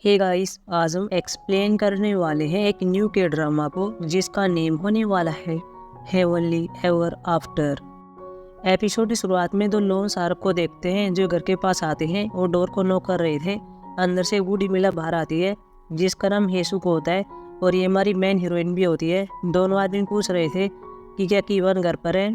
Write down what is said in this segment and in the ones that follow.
Hey guys, आज हम explain करने वाले हैं एक न्यू के ड्रामा को जिसका नेम होने वाला है हेवनली एवर आफ्टर। एपिसोड की शुरुआत में दो लोन शार्क को देखते हैं जो घर के पास आते हैं और डोर को नॉक कर रहे थे। अंदर से बूढ़ी महिला बाहर आती है जिसका नाम हेसुको होता है और ये हमारी मेन हीरोइन भी होती है। दोनों आदमी पूछ रहे थे कि क्या कीवन घर पर है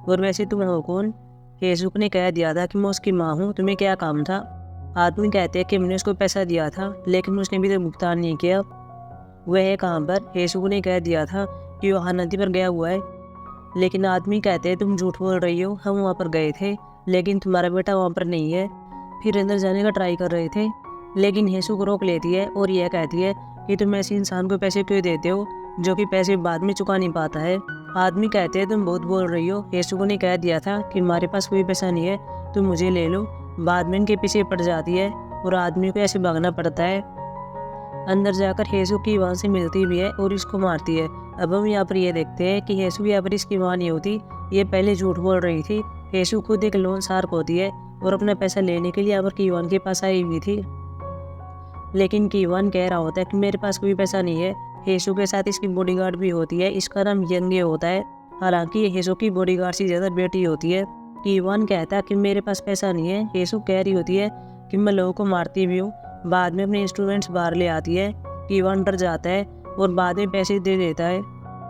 और वैसे तुम हो कौन। हेसुक ने कह दिया था कि मैं उसकी माँ हूँ, तुम्हें क्या काम था। आदमी कहते हैं कि मैंने उसको पैसा दिया था लेकिन उसने भी तो भुगतान नहीं किया। वह है कहाँ पर। हेसुक ने कह दिया था कि वहाँ नदी पर गया हुआ है, लेकिन आदमी कहते हैं तुम झूठ बोल रही हो, हम वहाँ पर गए थे लेकिन तुम्हारा बेटा वहाँ पर नहीं है। फिर अंदर जाने का ट्राई कर रहे थे लेकिन हेसुक रोक लेती है और यह कहती है कि तुम ऐसे इंसान को पैसे क्यों देते हो जो कि पैसे बाद में चुका नहीं पाता है। आदमी कहते हैं तुम बहुत बोल रही हो। हेसुक ने कह दिया था कि हमारे पास कोई पैसा नहीं है, तुम मुझे ले लो। बाद में इनके पीछे पड़ जाती है और आदमी को ऐसे भागना पड़ता है। अंदर जाकर हेसुक की वहाँ से मिलती भी है और इसको मारती है। अब हम यहाँ पर ये देखते हैं कि हेसुक यहाँ पर इसकी माँ नहीं होती, ये पहले झूठ बोल रही थी। हेसुक खुद एक लोन शार्क होती है और अपना पैसा लेने के लिए यहाँ पर कीवान के पास आई हुई थी, लेकिन कीवान कह रहा होता है कि मेरे पास कोई पैसा नहीं है। हेसुक के साथ इसकी बॉडीगार्ड भी होती है, इसका नाम यंगे होता है। हालांकि ये हेसुक की बॉडीगार्ड से ज़्यादा बेटी होती है। कीवान कहता है कि मेरे पास पैसा नहीं है। हेसुक कह रही होती है कि मैं लोगों को मारती भी हूँ। बाद में अपने इंस्ट्रूमेंट्स बाहर ले आती है। कीवान डर जाता है और बाद में पैसे दे देता है,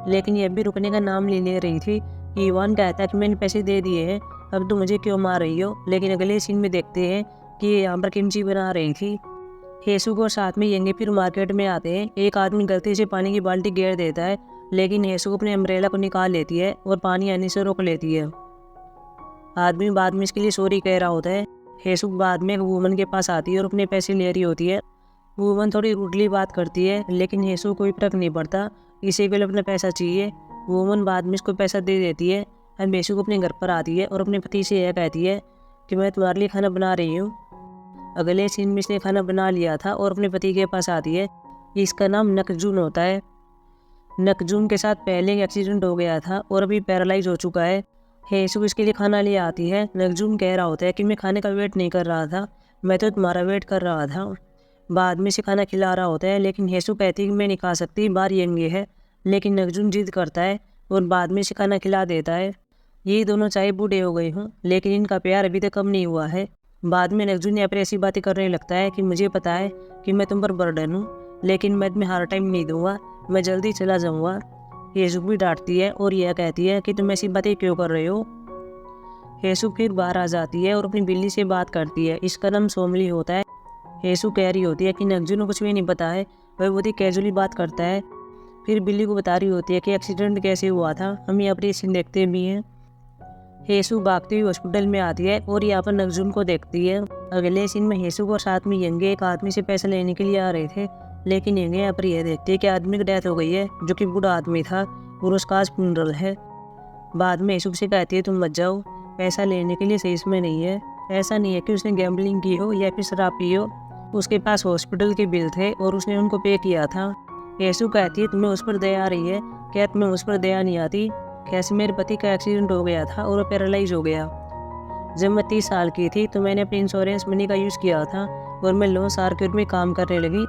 लेकिन यह भी रुकने का नाम ले रही थी। कीवान कहता है कि मैंने पैसे दे दिए हैं, अब तुम मुझे क्यों मार रही हो। लेकिन अगले सीन में देखते हैं कि ये यहाँ पर किमची बना रही थी। हेसुक और साथ में यंगे फिर मार्केट में आते हैं। एक आदमी गलती से पानी की बाल्टी गिर देता है लेकिन हेसुक अपने अम्ब्रेला को निकाल लेती है और पानी आने से रोक लेती है। आदमी बाद में इसके लिए सॉरी कह रहा होता है। हेसुक बाद में एक वूमन के पास आती है और अपने पैसे ले रही होती है। वूमन थोड़ी रूडली बात करती है लेकिन हेसुक कोई फर्क नहीं पड़ता, इसे केवल अपना पैसा चाहिए। वूमन बाद में इसको पैसा दे देती है। अब हेसुक अपने घर पर आती है और अपने पति से यह कहती है कि मैं तुम्हारे लिए खाना बना रही हूँ। अगले सीन में इसने खाना बना लिया था और अपने पति के पास आती है। इसका नाम नकजून होता है। नकजून के साथ पहले एक एक्सीडेंट हो गया था और अभी पैरालाइज हो चुका है। हेसुक इसके लिए खाना ले आती है। नकजून कह रहा होता है कि मैं खाने का वेट नहीं कर रहा था, मैं तो तुम्हारा वेट कर रहा था। बाद में इसे खाना खिला रहा होता है लेकिन हेसुक कहती है कि मैं नहीं खा सकती, बाहर यंगे है। लेकिन नकजून जिद करता है और बाद में इसे खाना खिला देता है। ये दोनों चाहे बूढ़े हो गए हों लेकिन इनका प्यार अभी तक कम नहीं हुआ है। बाद में नकजून यहाँ पर ऐसी बातें करने लगता है कि मुझे पता है कि मैं तुम पर बर्डन हूँ लेकिन मैं तुम्हें हर टाइम नहीं दूंगा, मैं जल्दी चला जाऊँगा। हेसुक भी डांटती है और यह कहती है कि तुम ऐसी बातें क्यों कर रहे हो। हेसुक फिर बाहर आ जाती है और अपनी बिल्ली से बात करती है, इसका नाम सोमली होता है। हेसुक कह रही होती है कि नकजून को कुछ भी नहीं पता है, वह बहुत ही कैजुअली बात करता है। फिर बिल्ली को बता रही होती है कि एक्सीडेंट कैसे हुआ था। हम यहाँ पर ये सीन देखते भी हैं। हेसुक भागती हुई हॉस्पिटल में आती है और यहाँ पर नकजून को देखती है। अगले सीन में हेसुक और साथ में यंगे एक आदमी से पैसा लेने के लिए आ रहे थे, लेकिन यंगे यहाँ पर यह देखती है कि आदमी की डेथ हो गई है जो कि बूढ़ा आदमी था और उसका आज फ्यूनरल है। बाद में हेसुक से कहती है तुम मत जाओ, पैसा लेने के लिए सही समय नहीं है। ऐसा नहीं है कि उसने गैम्बलिंग की हो या फिर शराब पी हो, उसके पास हॉस्पिटल के बिल थे और उसने उनको पे किया था। हेसुक कहती है तुम्हें उस पर दया आ रही है, क्या तुम्हें उस पर दया नहीं आती। कैसे मेरे पति का एक्सीडेंट हो गया था और वो पैरालाइज हो गया। जब मैं 30 साल की थी तो मैंने अपनी इंश्योरेंस मनी का यूज़ किया था और मैं लोन शार्क में काम करने लगी,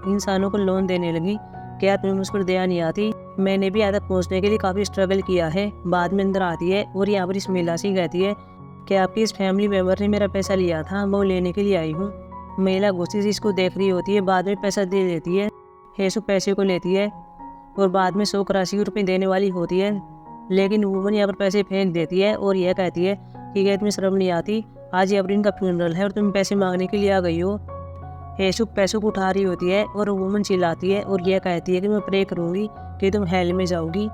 इंसानों को लोन देने लगी। क्या तुम्हें मुझ पर दया नहीं आती। मैंने भी यहाँ तक पहुँचने के लिए काफ़ी स्ट्रगल किया है। बाद में अंदर आती है और यहाँ पर इस महिला से कहती है कि आपकी इस फैमिली मेम्बर ने मेरा पैसा लिया था, मैं वो लेने के लिए आई हूँ। महिला गुस्से से इसको देख रही होती है, बाद में पैसा दे देती है। हेसुक पैसे को लेती है और बाद में 100 राशि रुपये देने वाली होती है, लेकिन वूमन यहाँ पर पैसे फेंक देती है और यह कहती है कि क्या तुम्हें शर्म नहीं आती, आज एवरीन का फ्यूनरल है और तुम पैसे मांगने के लिए आ गई हो। हेसुक पैसों को उठा रही होती है और वूमन चिल्लाती है और यह कहती है कि मैं प्रे करूँगी कि तुम हेल में जाओगी।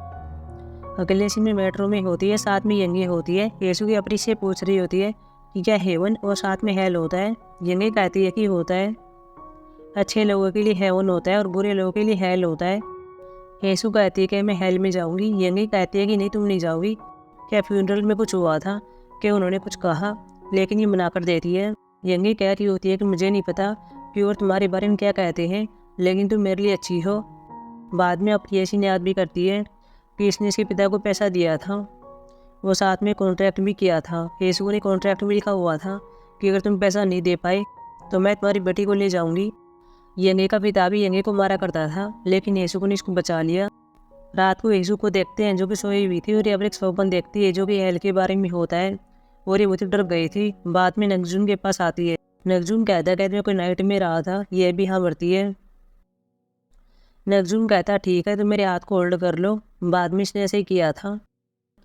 अगले सीन में मेट्रो में होती है, साथ में यंगे होती है। हेसुक अपनी से पूछ रही होती है कि क्या हेवन और साथ में हेल होता है। यंगे कहती है कि होता है, अच्छे लोगों के लिए हेवन होता है और बुरे लोगों के लिए हेल होता है। हेसुक कहती है कि मैं हेल में जाऊंगी। यंगी कहती है कि नहीं तुम नहीं जाओगी, क्या फ्यूनरल में कुछ हुआ था, क्या उन्होंने कुछ कहा, लेकिन ये मना कर देती है। यंगी कह रही होती है कि मुझे नहीं पता कि और तुम्हारे बारे में क्या कहते हैं, लेकिन तुम मेरे लिए अच्छी हो। बाद में अपनी ऐसी याद भी करती है कि इसने इसके पिता को पैसा दिया था, वो साथ में कॉन्ट्रैक्ट भी किया था। हेसुक ने कॉन्ट्रैक्ट में लिखा हुआ था कि अगर तुम पैसा नहीं दे पाए तो मैं तुम्हारी बेटी को ले जाऊँगी। यंगे का पिता भी यंगे को मारा करता था, लेकिन येसुको ने इसको बचा लिया। रात को येसु को देखते हैं जो कि सोई हुई थी, और यहाँ पर एक स्वप्न देखती है जो कि हेल के बारे में होता है, और ये बहुत ही डर गई थी। बाद में नगजुन के पास आती है। नगजुन कहता है कोई नाइट में रहा था, यह भी हाँ भरती है। नगजुन कहता ठीक है तो मेरे हाथ को होल्ड कर लो। बाद में इसने ऐसे ही किया था।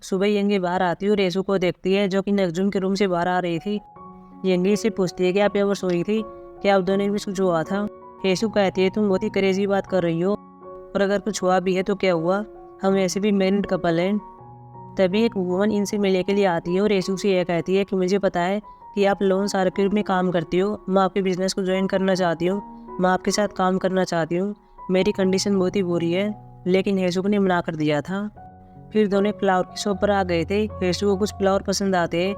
सुबह यंगे बाहर आती है और येसु को देखती है जो कि नगजुन के रूम से बाहर आ रही थी। यंगे से पूछती है कि आप यहाँ पर सोई थी, क्या आप दोनों में कुछ हुआ था? येसु कहती है तुम बहुत ही क्रेजी बात कर रही हो, और अगर कुछ हुआ भी है तो क्या हुआ, हम ऐसे भी मैरिड कपल हैं। तभी एक वुमन इनसे मिलने के लिए आती है और येसु से यह कहती है कि मुझे पता है कि आप लोन सर्किट में काम करती हो, मैं आपके बिजनेस को ज्वाइन करना चाहती हूँ, मैं आपके साथ काम करना चाहती हूँ, मेरी कंडीशन बहुत ही बुरी है। लेकिन येसु ने मना कर दिया था। फिर दोनों फ्लावर की शॉप पर आ गए थे। येसु को कुछ फ्लावर पसंद आते हैं,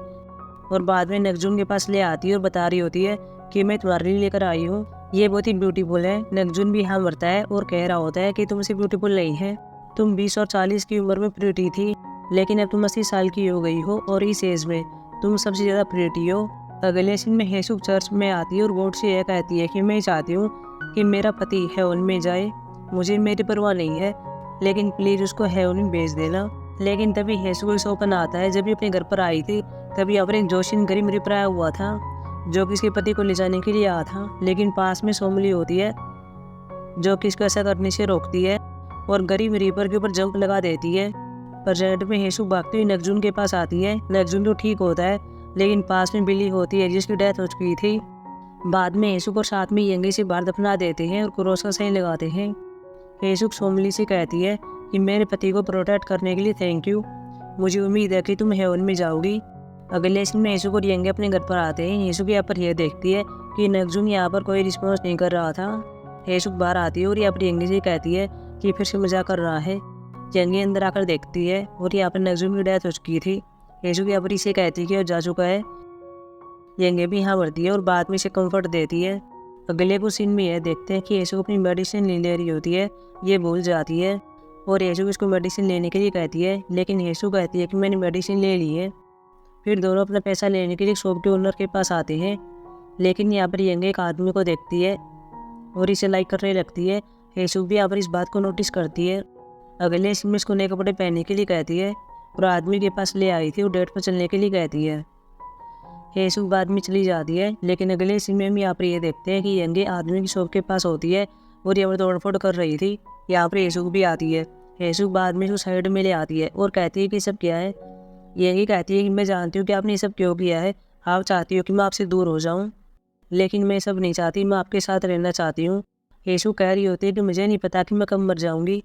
और बाद में नगजुन के पास ले आती है और बता रही होती है कि मैं तुम्हारे लिए लेकर आई हूँ, ये बहुत ही ब्यूटीफुल है। नगजुन भी हाँ भरता है और कह रहा होता है कि तुम से ब्यूटीफुल नहीं है, तुम 20 और 40 की उम्र में प्रिटी थी, लेकिन अब तुम 80 साल की हो गई हो, और इस एज में तुम सबसे ज़्यादा प्रिटी हो। अगले सीन में येसु चर्च में आती है और गॉड से यह कहती है कि मैं चाहती हूँ कि मेरा पति हेवन में जाए, मुझे मेरी परवाह नहीं है, लेकिन प्लीज़ उसको हेवन में भेज देना। लेकिन तभी येसु को सौपन आता है। जब भी अपने घर पर आई थी तभी यहाँ पर एक जोशिन गरीब रिप्राया हुआ था जो कि इसके पति को ले जाने के लिए आया था, लेकिन पास में सोमली होती है जो कि इसको ऐसा करने से रोकती है और गरीब रीपर के ऊपर जंप लगा देती है। प्रेजेंट में येसु भागती हुई नगजुन के पास आती है। नगजुन तो ठीक होता है, लेकिन पास में बिल्ली होती है जिसकी डेथ हो चुकी थी। बाद में येसु को साथ में यंगे से बाहर दफना देते हैं और क्रॉस का साइन लगाते हैं। येसु सोमली से कहती है कि मेरे पति को प्रोटेक्ट करने के लिए थैंक यू, मुझे उम्मीद है कि तुम हेवन में जाओगी। अगले सीन में येसु और यंगे अपने घर पर आते हैं। येसु यहाँ पर यह देखती है कि नगजुन यहाँ पर कोई रिस्पॉन्स नहीं कर रहा था। येसु बाहर आती है और यहाँ पर यंगे से कहती है कि फिर से मजाक कर रहा है। यंगे अंदर आकर देखती है और यहाँ पर नगजुन की डेथ हो चुकी थी। येसु यहाँ पर इसे कहती है कि वो जा चुका है। यंगे भी यहाँ भरती है और बाद में इसे कंफर्ट देती है। अगले कुछ सीन में यह देखते हैं कि येसु अपनी मेडिसिन ले रही होती है, ये भूल जाती है और येसु इसको मेडिसिन लेने के लिए कहती है, लेकिन येसु कहती है कि मैंने मेडिसिन ले ली है। फिर दोनों अपना पैसा लेने के लिए शॉप के ओनर के पास आते हैं, लेकिन यहाँ पर यंगे एक आदमी को देखती है और इसे लाइक करने लगती है। येसु भी यहाँ पर इस बात को नोटिस करती है। अगले सीन में इसको नए कपड़े पहनने के लिए कहती है और आदमी के पास ले आई थी और डेट पर चलने के लिए कहती है। येसु बाद में चली जाती है, लेकिन अगले सीन में हम यहाँ पर ये देखते हैं कि यंगे आदमी की शॉप के पास होती है और यहाँ पर तोड़फोड़ कर रही थी। यहाँ पर येसु भी आती है। येसु बाद में उसको साइड में ले आती है और कहती है कि सब क्या है। यही कहती है कि मैं जानती हूँ कि आपने ये सब क्यों किया है, आप चाहती हो कि मैं आपसे दूर हो जाऊँ, लेकिन मैं सब नहीं चाहती, मैं आपके साथ रहना चाहती हूँ। येसु कह रही होती है कि मुझे नहीं पता कि मैं कब मर जाऊँगी,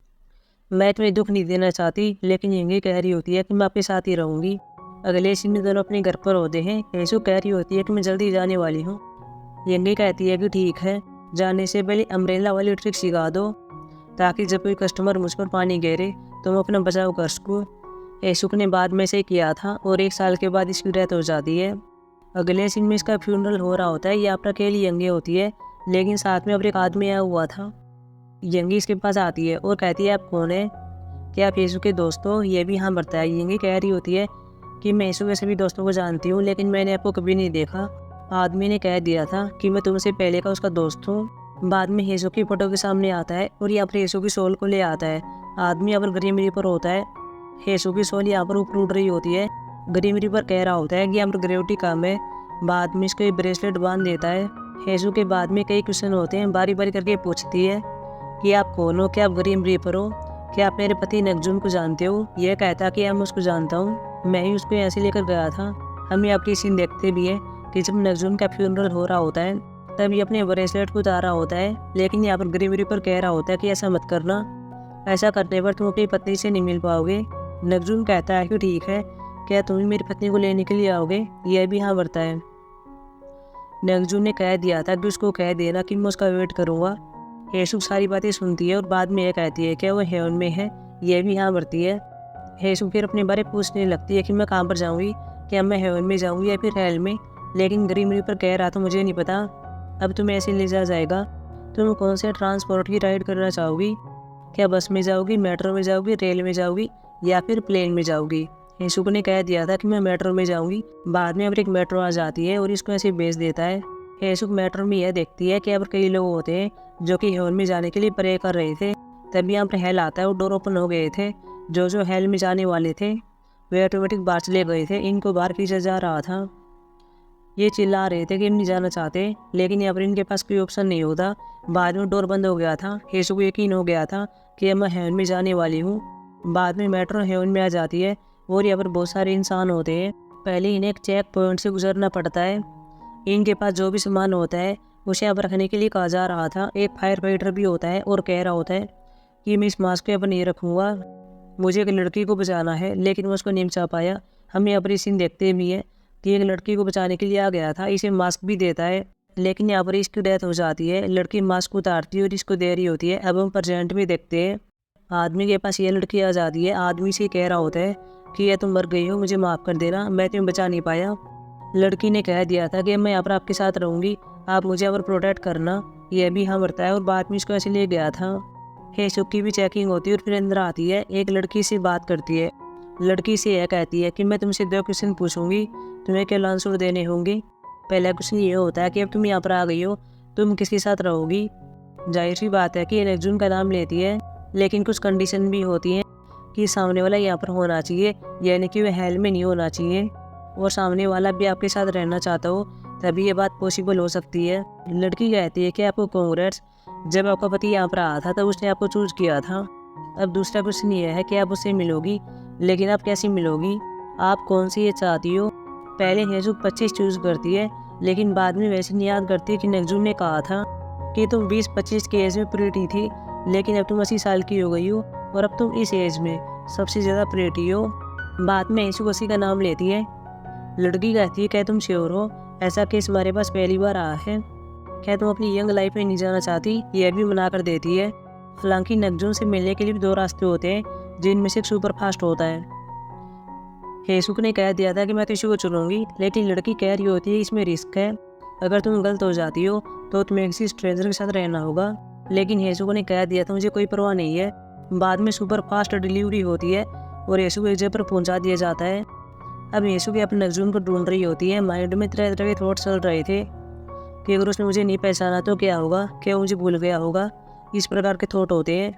मैं तुम्हें दुख नहीं देना चाहती, लेकिन यंगे कह रही होती है कि मैं आपके साथ ही रहूँगी। अगले सीन में दोनों अपने घर पर होते हैं। येसु कह रही होती है कि मैं जल्दी जाने वाली हूँ। यंगे कहती है कि ठीक है, जाने से पहले अम्ब्रेला वाली ट्रिक सिखा दो ताकि जब कोई कस्टमर मुझ पर पानी गिरे तो मैं अपना बचाव कर सकूँ। येसु ने बाद में से किया था और 1 साल के बाद इसकी डेथ हो जाती है। अगले सीन में इसका फ्यूनरल हो रहा होता है। यहाँ पर अकेली यंगे होती है, लेकिन साथ में अब एक आदमी आया हुआ था। यंगी इसके पास आती है और कहती है आप कौन है, क्या आप येसु के दोस्त हो? ये भी हाँ भरता है। यंगी कह रही होती है कि मैं येसु के सभी दोस्तों को जानती हूँ, लेकिन मैंने आपको कभी नहीं देखा। आदमी ने कह दिया था कि मैं तुमसे पहले का उसका दोस्त हूँ। बाद में येसु की फोटो के सामने आता है और यहाँ पर येसु की सोल को ले आता है। आदमी यहाँ पर गरीब पर होता है। येसु की सोल यहाँ पर ऊपर उड़ रही होती है। गरीब पर कह रहा होता है कि यहाँ पर ग्रेविटी कम है। बाद में इसको एक ब्रेसलेट बांध देता है। येसु के बाद में कई क्वेश्चन होते हैं, बारी बारी करके पूछती है कि आप कौन हो, क्या आप गरीब रीपर हो, क्या आप मेरे पति नगजुन को जानते हो? यह कहता कि मैं उसको जानता हूँ, मैं ही उसको ऐसे लेकर गया था। हम यहाँ पर सीन देखते भी है कि जब नगजुन का फ्यूनरल हो रहा होता है तब ये अपने ब्रेसलेट को उतारा होता है, लेकिन यहाँ पर गरीब रीपर कह रहा होता है कि ऐसा मत करना, ऐसा करने पर तुम अपनी पत्नी से नहीं मिल पाओगे। नगजुन कहता है कि ठीक है, क्या तुम मेरी पत्नी को लेने के लिए आओगे? यह भी हाँ भरता है। नगजुन ने कह दिया था कि उसको कह देना कि मैं उसका वेट करूँगा। येसु सारी बातें सुनती है और बाद में यह कहती है कि वो हेवन में है। यह भी हाँ भरती है। येसु फिर अपने बारे पूछने लगती है कि मैं कहाँ पर जाऊँगी, क्या मैं हेवन में जाऊँगी या फिर हेल में? लेकिन गरीब रीपर कह रहा था मुझे नहीं पता, अब तुम्हें ऐसे ले जा जाएगा। तुम कौन से ट्रांसपोर्ट की राइड करना चाहोगी, क्या बस में जाओगी, मेट्रो में जाओगी, रेल में जाओगी या फिर प्लेन में जाओगी? येसु ने कह दिया था कि मैं मेट्रो में जाऊंगी। बाद में अब एक मेट्रो आ जाती है और इसको ऐसे भेज देता है। हेसुक मेट्रो में यह देखती है कि अब कई लोग होते हैं जो कि हेवन में जाने के लिए प्रे कर रहे थे। तभी यहाँ पर हेल आता है और डोर ओपन हो गए थे। जो हेल में जाने वाले थे वे ऑटोमेटिक बाहर चले गए थे। इनको बाहर खींचा जा रहा था। ये चिल्ला रहे थे कि हम नहीं जाना चाहते, लेकिन यहाँ पर इनके पास कोई ऑप्शन नहीं होता। बाद में डोर बंद हो गया था। हेसुक को यकीन हो गया था कि मैं हेवन में जाने वाली हूँ। बाद में मेट्रो हेवन में आ जाती है और यहाँ पर बहुत सारे इंसान होते हैं। पहले इन्हें एक चेक पॉइंट से गुजरना पड़ता है। इनके पास जो भी सामान होता है उसे यहाँ पर रखने के लिए कहा जा रहा था। एक फायर फाइटर भी होता है और कह रहा होता है कि मैं इस मास्क को यहाँ पर नहीं रखूँगा, मुझे एक लड़की को बचाना है, लेकिन मैं उसको नहीं बचा पाया। हम यहाँ पर सीन देखते भी हैं कि एक लड़की को बचाने के लिए आ गया था, इसे मास्क भी देता है, लेकिन यहाँ पर इसकी डेथ हो जाती है। लड़की मास्क उतारती है और इसको दे रही होती है। अब हम प्रेजेंट में देखते हैं आदमी के पास ये लड़की आ जाती है। आदमी से कह रहा होता है कि ये तुम मर गई हो, मुझे माफ़ कर देना, मैं तुम्हें बचा नहीं पाया। लड़की ने कह दिया था कि मैं यहाँ पर आपके साथ रहूँगी, आप मुझे यहाँ पर प्रोटेक्ट करना। यह भी हाँ मरता है और बाद में इसको ऐसे ले गया था। हेसुक की भी चेकिंग होती है और फिर अंदर आती है। एक लड़की से बात करती है। लड़की से यह कहती है कि मैं तुमसे 2 क्वेश्चन पूछूंगी, तुम्हें क्या आंसर देने होंगे। पहला क्वेश्चन ये होता है कि अब तुम यहाँ पर आ गई हो, तुम किसके साथ रहोगी। जाहिर सी बात है कि नेक्जुन का नाम लेती है, लेकिन कुछ कंडीशन भी होती हैं कि सामने वाला यहाँ पर होना चाहिए, यानी कि वह हेल में नहीं होना चाहिए, और सामने वाला भी आपके साथ रहना चाहता हो, तभी ये बात पॉसिबल हो सकती है। लड़की कहती है कि आपको कांग्रेट्स, जब आपका पति यहाँ पर आया था तब उसने आपको चूज किया था। अब दूसरा क्वेश्चन ये है कि आप उससे मिलोगी, लेकिन आप कैसे मिलोगी, आप कौन सी ये चाहती हो। पहले हेसुक 25 चूज करती है, लेकिन बाद में वैसे नहीं याद करती कि नेक्जुन ने कहा था कि तुम 20-25 के एज में प्रिटी थी, लेकिन अब तुम 80 साल की हो गई हो और अब तुम इस एज में सबसे ज़्यादा प्रिटी हो। बाद में हेसुक उसी का नाम लेती है। लड़की कहती है क्या तुम श्योर हो, ऐसा केस हमारे पास पहली बार आया है, क्या तुम अपनी यंग लाइफ में नहीं जाना चाहती। यह भी मना कर देती है। हालांकि नेक्जुन से मिलने के लिए भी 2 रास्ते होते हैं, जिनमें से एक सुपर फास्ट होता है। हेसुक ने कह दिया था कि मैं तो इसी को चुनूंगी, लेकिन लड़की कह रही होती है इसमें रिस्क है, अगर तुम गलत हो जाती हो तो तुम्हें किसी स्ट्रेंजर के साथ रहना होगा। लेकिन हेसुक ने कह दिया था मुझे कोई परवाह नहीं है। बाद में सुपर फास्ट डिलीवरी होती है और हेसुक एक जगह पर पहुंचा दिया जाता है। अब हेसुक अपने नेक्जुन को ढूंढ रही होती है। माइंड में तरह तरह के थॉट्स चल रहे थे कि अगर उसने मुझे नहीं पहचाना तो क्या होगा, क्या मुझे भूल गया होगा, इस प्रकार के थॉट होते हैं।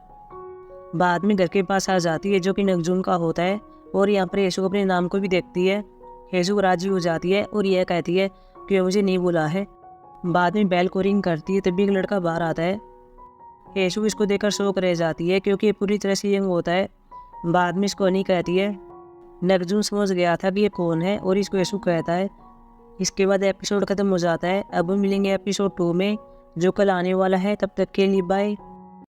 बाद में घर के पास आ जाती है जो कि नेक्जुन का होता है, और यहाँ पर हेसुक अपने नाम को भी देखती है। हेसुक राजी हो जाती है और यह कहती है कि वह मुझे नहीं बुला है। बाद में बेल को रिंग करती है, तभी एक लड़का बाहर आता है। हेसुक इसको देखकर शौक रह जाती है क्योंकि ये पूरी तरह से यंग होता है। बाद में इसको नहीं कहती है। नेक्जुन समझ गया था कि ये कौन है और इसको हेसुक कहता है। इसके बाद एपिसोड खत्म हो जाता है। अब मिलेंगे एपिसोड 2 में, जो कल आने वाला है। तब तक के लिए बाय।